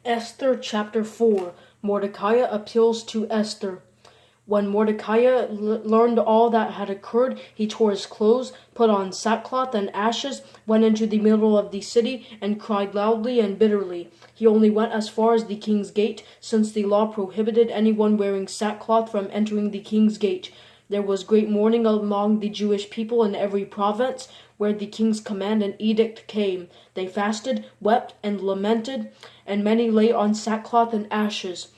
Esther Chapter 4. Mordecai appeals to Esther. When Mordecai learned all that had occurred, he tore his clothes, put on sackcloth and ashes, went into the middle of the city, and cried loudly and bitterly. He only went as far as the king's gate, since the law prohibited anyone wearing sackcloth from entering the king's gate. There was great mourning among the Jewish people in every province where the king's command and edict came. They fasted, wept, and lamented, and many lay on sackcloth and ashes.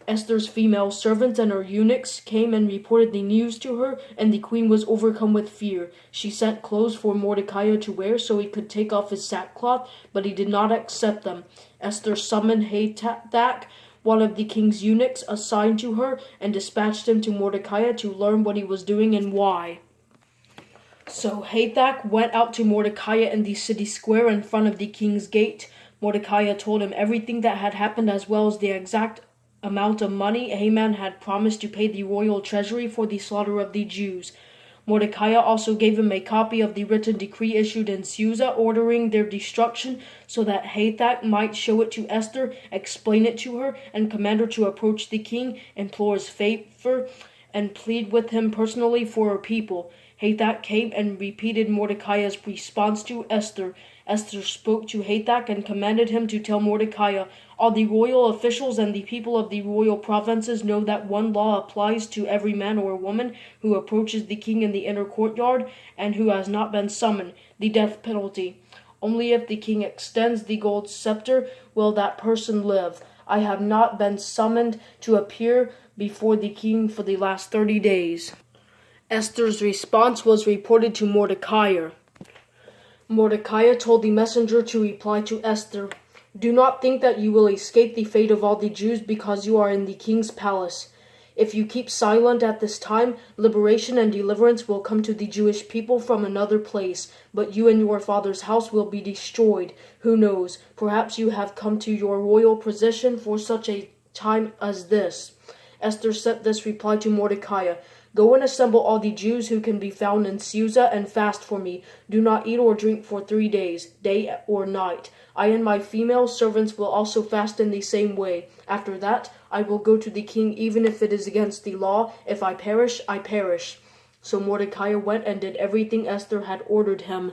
Esther's female servants and her eunuchs came and reported the news to her, and the queen was overcome with fear. She sent clothes for Mordecai to wear so he could take off his sackcloth, but he did not accept them. Esther summoned Hathach, one of the king's eunuchs assigned to her, and dispatched him to Mordecai to learn what he was doing and why. So Hathach went out to Mordecai in the city square in front of the king's gate. Mordecai told him everything that had happened, as well as the exact amount of money Haman had promised to pay the royal treasury for the slaughter of the Jews. Mordecai also gave him a copy of the written decree issued in Susa ordering their destruction, so that Hathach might show it to Esther, explain it to her, and command her to approach the king, implore his favor, and plead with him personally for her people. Hathach came and repeated Mordecai's response to Esther. Esther spoke to Hathach and commanded him to tell Mordecai, all the royal officials and the people of the royal provinces know that one law applies to every man or woman who approaches the king in the inner courtyard and who has not been summoned, the death penalty. Only if the king extends the gold scepter will that person live. I have not been summoned to appear before the king for the last 30 days. Esther's response was reported to Mordecai. Mordecai told the messenger to reply to Esther, do not think that you will escape the fate of all the Jews because you are in the king's palace. If you keep silent at this time, liberation and deliverance will come to the Jewish people from another place, but you and your father's house will be destroyed. Who knows? Perhaps you have come to your royal position for such a time as this. Esther sent this reply to Mordecai. Go and assemble all the Jews who can be found in Susa and fast for me. Do not eat or drink for 3 days, day or night. I and my female servants will also fast in the same way. After that, I will go to the king even if it is against the law. If I perish, I perish. So Mordecai went and did everything Esther had ordered him.